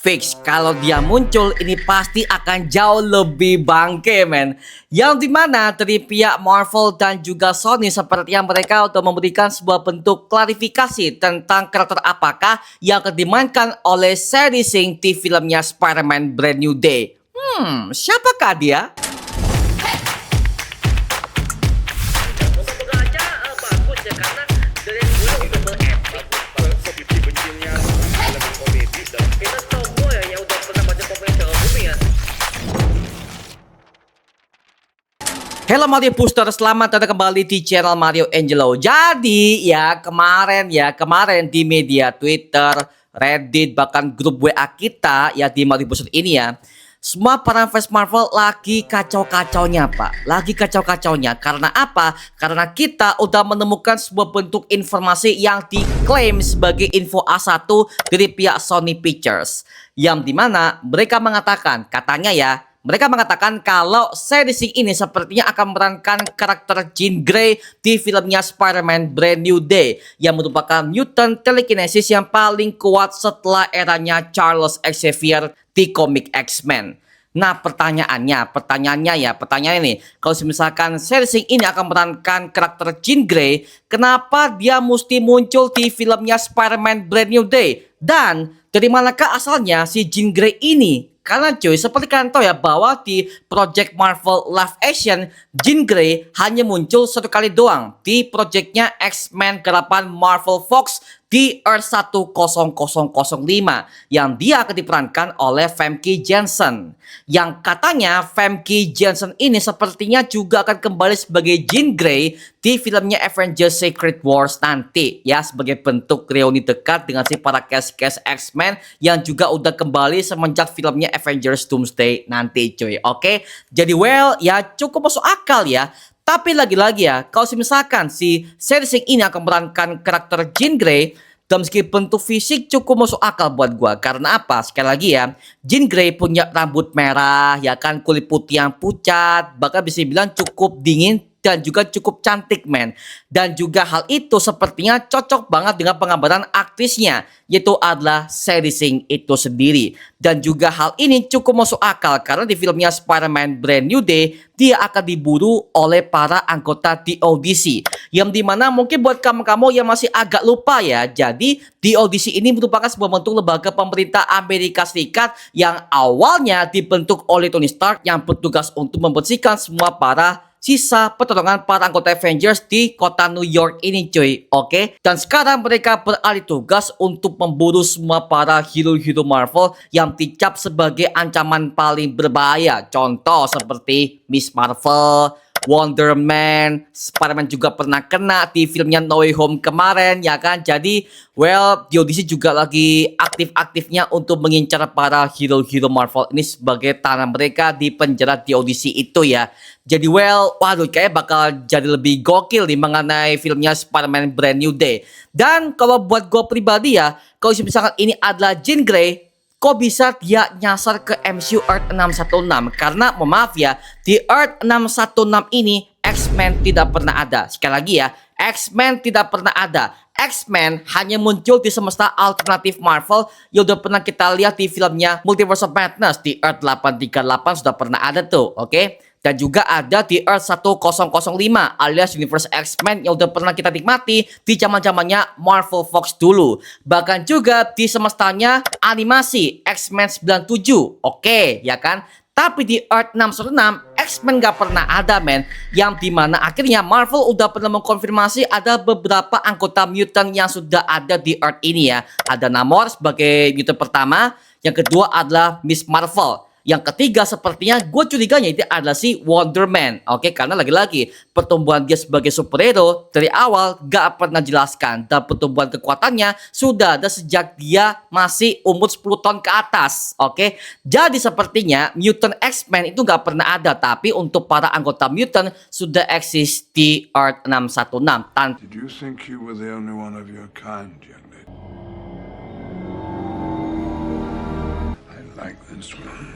Fix kalau dia muncul ini pasti akan jauh lebih bangke men. Yang dimana dari pihak Marvel dan juga Sony sepertinya mereka untuk memberikan sebuah bentuk klarifikasi tentang karakter apakah yang akan dimainkan oleh seri Sing di filmnya Spider-Man Brand New Day. Siapakah dia? Moga-moga aja bagus ya karena dari dulu udah berepic seperti bencinnya film komedi dan kita semua yang udah pernah baca komik bumi ya. Halo Mario Booster, selamat datang kembali di channel Mario Angelo. Jadi kemarin di media Twitter, Reddit, bahkan grup WA kita ya di Mario Booster ini ya, semua para fans Marvel lagi kacau-kacaunya pak. Lagi kacau-kacaunya. Karena apa? Karena kita udah menemukan sebuah bentuk informasi yang diklaim sebagai info A1 dari pihak Sony Pictures. Yang dimana mereka mengatakan, mereka mengatakan kalau seri Sing ini sepertinya akan memerankan karakter Jean Grey di filmnya Spider-Man Brand New Day yang merupakan mutant telekinesis yang paling kuat setelah eranya Charles Xavier di komik X-Men. Nah pertanyaannya nih, kalau misalkan seri Sing ini akan memerankan karakter Jean Grey, kenapa dia mesti muncul di filmnya Spider-Man Brand New Day? Dan dari manakah asalnya si Jean Grey ini? Karena cuy, seperti kalian tahu ya bahwa di Project Marvel Live Action, Jean Grey hanya muncul satu kali doang di projectnya X-Men garapan Marvel Fox di Earth 10005 yang dia akan diperankan oleh Famke Janssen. Yang katanya Famke Janssen ini sepertinya juga akan kembali sebagai Jean Grey di filmnya Avengers Secret Wars nanti ya, sebagai bentuk reuni dekat dengan si para cast X-Men yang juga udah kembali semenjak filmnya Avengers Doomsday nanti cuy. Oke, jadi ya cukup masuk akal ya. Tapi lagi-lagi ya, kalau misalkan si seri Sing ini akan memerankan karakter Jean Grey, dan meski bentuk fisik cukup masuk akal buat gua. Karena apa? Sekali lagi ya, Jean Grey punya rambut merah, ya kan, kulit putih yang pucat, bahkan bisa dibilang cukup dingin dan juga cukup cantik men. Dan juga hal itu sepertinya cocok banget dengan penggambaran aktrisnya, yaitu adalah seri Sing itu sendiri. Dan juga hal ini cukup masuk akal karena di filmnya Spider-Man Brand New Day dia akan diburu oleh para anggota di audisi. Yang dimana mungkin buat kamu-kamu yang masih agak lupa ya, jadi di audisi ini merupakan sebuah bentuk lembaga pemerintah Amerika Serikat yang awalnya dibentuk oleh Tony Stark yang bertugas untuk membersihkan semua para sisa pertolongan para anggota Avengers di kota New York ini cuy. Oke, dan sekarang mereka beralih tugas untuk memburu semua para hero-hero Marvel yang dicap sebagai ancaman paling berbahaya. Contoh seperti Miss Marvel, Wonder Man, Spider-Man juga pernah kena di filmnya No Way Home kemarin ya kan. Jadi di audisi juga lagi aktif-aktifnya untuk mengincar para hero-hero Marvel ini sebagai tanah mereka di penjara di audisi itu ya. Jadi waduh kayaknya bakal jadi lebih gokil nih mengenai filmnya Spider-Man Brand New Day. Dan kalau buat gue pribadi ya, kalau misalkan ini adalah Jean Grey, kok bisa dia nyasar ke MCU Earth 616? Karena maaf ya, di Earth 616 ini X-Men tidak pernah ada. Sekali lagi ya, X-Men tidak pernah ada. X-Men hanya muncul di semesta alternatif Marvel yang udah pernah kita lihat di filmnya Multiverse of Madness di Earth 838 sudah pernah ada tuh, oke? Dan juga ada di Earth 1005 alias Universe X-Men yang udah pernah kita nikmati di zaman-zamannya Marvel Fox dulu. Bahkan juga di semestanya animasi X-Men 97. Oke, ya kan? Tapi di Earth 616 X-Men gak pernah ada men. Yang dimana akhirnya Marvel udah pernah mengkonfirmasi ada beberapa anggota mutant yang sudah ada di Earth ini ya. Ada Namor sebagai mutant pertama. Yang kedua adalah Miss Marvel. Yang ketiga sepertinya gue curiganya itu adalah si Wonder Man. Oke, karena lagi-lagi pertumbuhan dia sebagai superhero dari awal gak pernah jelaskan. Dan pertumbuhan kekuatannya sudah ada sejak dia masih umur 10 tahun ke atas. Oke, jadi sepertinya mutant X-Men itu gak pernah ada. Tapi untuk para anggota mutant sudah eksis di Earth 616. Did you think you were the only one of your kind, young lady? I like this one.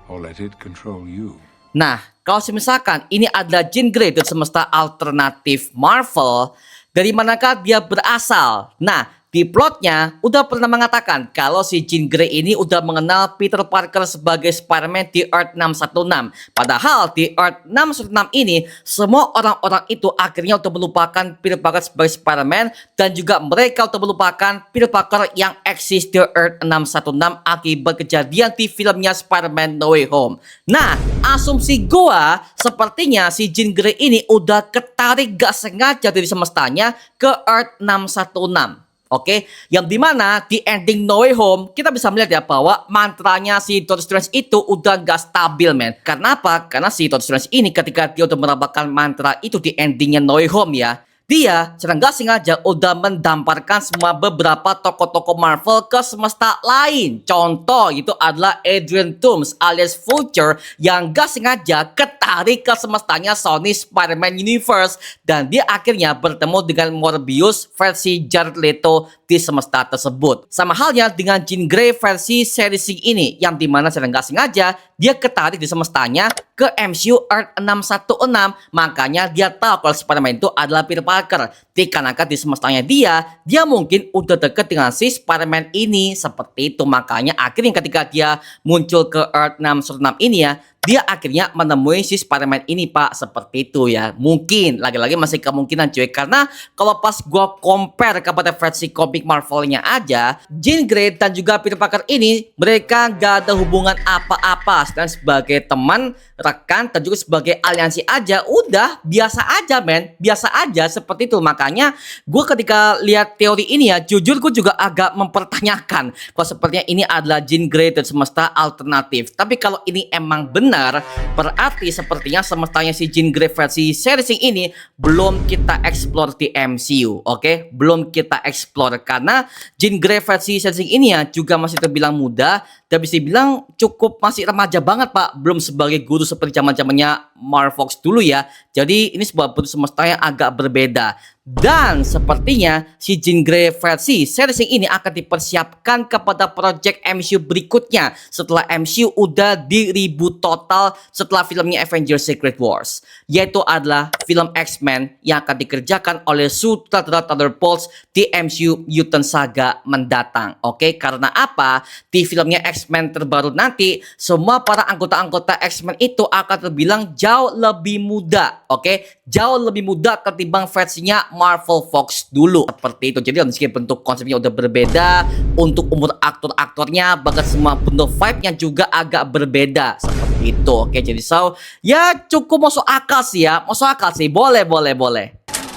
Or let it control you. Nah, kalau misalkan ini adalah Jean Grey dari semesta alternatif Marvel, dari manakah dia berasal? Nah, di plotnya udah pernah mengatakan kalau si Jean Grey ini udah mengenal Peter Parker sebagai Spider-Man di Earth 616. Padahal di Earth 616 ini semua orang-orang itu akhirnya untuk melupakan Peter Parker sebagai Spider-Man dan juga mereka untuk melupakan Peter Parker yang eksis di Earth 616 akibat kejadian di filmnya Spider-Man No Way Home. Nah, asumsi gua sepertinya si Jean Grey ini udah ketarik gak sengaja dari semestanya ke Earth 616. Oke, yang dimana di ending No Way Home kita bisa melihat ya bahwa mantranya si Doctor Strange itu udah gak stabil, men. Karena apa? Karena si Doctor Strange ini ketika dia udah merapalkan mantra itu di endingnya No Way Home ya, dia secara gak sengaja udah mendamparkan semua beberapa tokoh-tokoh Marvel ke semesta lain. Contoh itu adalah Adrian Toomes alias Vulture yang gak sengaja ketarik ke semestanya Sony Spider-Man Universe. Dan dia akhirnya bertemu dengan Morbius versi Jared Leto di semesta tersebut. Sama halnya dengan Jean Grey versi series ini yang dimana secara gak sengaja dia ketarik di semestanya ke MCU Earth 616. Makanya dia tahu kalau Spider-Man itu adalah Peter Parker. Dikarenakan di semestanya dia mungkin udah deket dengan si Spider-Man ini. Seperti itu, makanya akhirnya ketika dia muncul ke Earth 616 ini ya, dia akhirnya menemui si Spider-Man ini, Pak. Seperti itu ya. Mungkin, lagi-lagi masih kemungkinan cuy. Karena kalau pas gua compare kepada versi komik Marvelnya aja, Jean Grey dan juga Peter Parker ini, mereka gak ada hubungan apa-apa. Dan sebagai teman, rekan, dan juga sebagai aliansi aja, udah biasa aja, men. Biasa aja, seperti itu. Makanya, gue ketika lihat teori ini ya, jujur gue juga agak mempertanyakan kalau sepertinya ini adalah Jean Grey dan semesta alternatif. Tapi kalau ini emang benar, berarti sepertinya semestanya si Jean Grey versi series ini belum kita explore di MCU, oke? Belum kita explore karena Jean Grey versi series ini ya juga masih terbilang muda dan bisa dibilang cukup masih remaja banget, Pak. Belum sebagai guru seperti zaman-zamannya Marv Fox dulu ya. Jadi ini sebuah bentuk semesta yang agak berbeda. Dan sepertinya si Jean Grey versi series ini akan dipersiapkan kepada project MCU berikutnya setelah MCU udah di reboot total setelah filmnya Avengers Secret Wars, yaitu adalah film X-Men yang akan dikerjakan oleh sutradara Thunderbolts di MCU Mutant Saga mendatang. Oke, karena apa? Di filmnya X-Men terbaru nanti semua para anggota-anggota X-Men itu akan terbilang jauh lebih muda. Oke, jauh lebih muda ketimbang versinya Marvel Fox dulu. Seperti itu. Jadi meski bentuk konsepnya udah berbeda, untuk umur aktor-aktornya bahkan semua bentuk vibe-nya juga agak berbeda. Seperti itu. Oke, jadi so ya cukup masuk akal sih ya. Masuk akal sih. Boleh.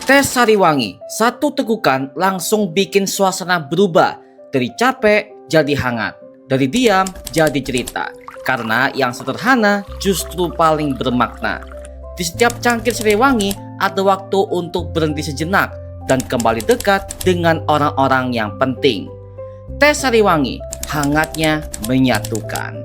Tes Sariwangi, satu tegukan langsung bikin suasana berubah. Dari capek jadi hangat, dari diam jadi cerita. Karena yang sederhana justru paling bermakna. Di setiap cangkir Sariwangi ada waktu untuk berhenti sejenak dan kembali dekat dengan orang-orang yang penting. Tes Sariwangi, hangatnya menyatukan.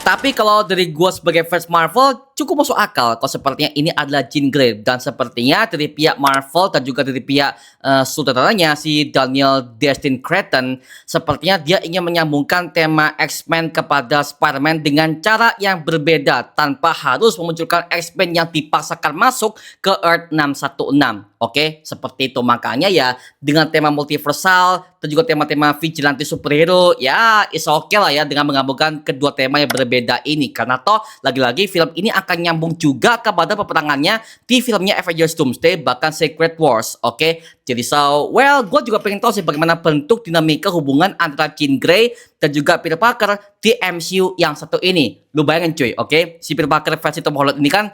Tapi kalau dari gue sebagai fans Marvel cukup masuk akal kalau sepertinya ini adalah Jean Grey. Dan sepertinya dari pihak Marvel dan juga dari pihak sutradaranya si Daniel Destin Cretton, sepertinya dia ingin menyambungkan tema X-Men kepada Spider-Man dengan cara yang berbeda tanpa harus memunculkan X-Men yang dipaksakan masuk ke Earth 616. Oke, seperti itu. Makanya ya dengan tema multiversal dan juga tema-tema vigilante superhero, ya is okay lah ya dengan menggabungkan kedua tema yang berbeda ini. Karena toh lagi-lagi film ini akan nyambung juga kepada peperangannya di filmnya Avengers Doomsday bahkan Secret Wars. Oke, jadi so well, gue juga pengen tahu sih bagaimana bentuk dinamika hubungan antara Jean Grey dan juga Peter Parker di MCU yang satu ini. Lu bayangin cuy, oke? Si Peter Parker versi Tom Holland ini kan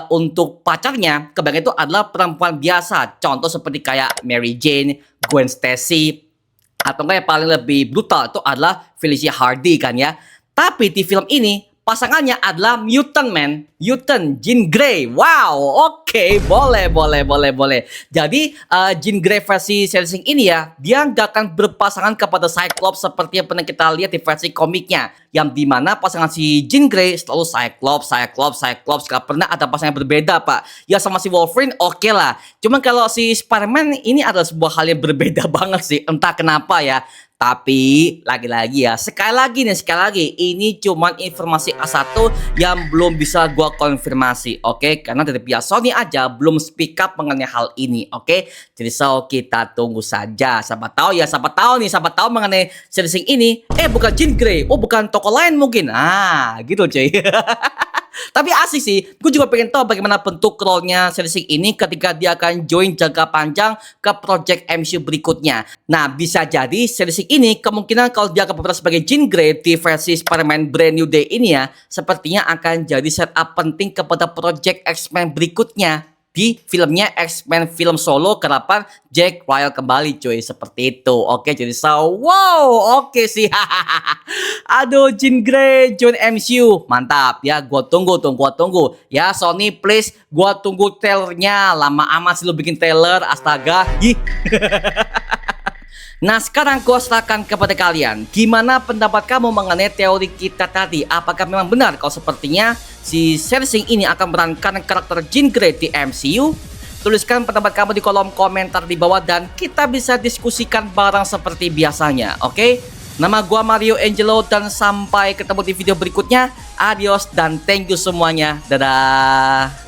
untuk pacarnya kebanyakan itu adalah perempuan biasa. Contoh seperti kayak Mary Jane, Gwen Stacy, atau enggak yang paling lebih brutal itu adalah Felicia Hardy kan ya. Tapi di film ini pasangannya adalah mutant, man. Mutant, Jean Grey. Wow, oke, boleh. Jadi Jean Grey versi series ini ya, dia nggak akan berpasangan kepada Cyclops seperti yang pernah kita lihat di versi komiknya, yang dimana pasangan si Jean Grey selalu Cyclops, gak pernah ada pasangan yang berbeda, Pak. Ya sama si Wolverine oke lah. Cuman kalau si Spider-Man ini adalah sebuah hal yang berbeda banget sih, entah kenapa ya. Tapi lagi-lagi ya, sekali lagi, ini cuman informasi A1 yang belum bisa gua konfirmasi, oke? Karena dari pihak Sony aja belum speak up mengenai hal ini, oke? Jadi so kita tunggu saja. Siapa tahu mengenai series ini, bukan Jean Grey, bukan toko lain mungkin. Gitu cuy. Tapi asik sih, gue juga pengen tahu bagaimana bentuk role-nya Selig ini ketika dia akan join jangka panjang ke project MCU berikutnya. Nah, bisa jadi Selig ini kemungkinan kalau dia akan berperan sebagai Jean Grey di versi Spider-Man Brand New Day ini ya, sepertinya akan jadi setup penting kepada project X-Men berikutnya. Di filmnya X-Men film solo kerapan Jack Ryan kembali cuy, seperti itu. Oke, jadi wow, oke sih. Aduh, Jean Grey join MCU, mantap ya. Gua tunggu ya. Sony please, gua tunggu trailernya. Lama amat sih lu bikin trailer, astaga. Nah, sekarang gue serahkan kepada kalian. Gimana pendapat kamu mengenai teori kita tadi? Apakah memang benar kalau sepertinya si Selig ini akan memerankan karakter Jean Grey di MCU? Tuliskan pendapat kamu di kolom komentar di bawah dan kita bisa diskusikan bareng seperti biasanya, oke? Nama gue Mario Angelo dan sampai ketemu di video berikutnya. Adios dan thank you semuanya. Dadah.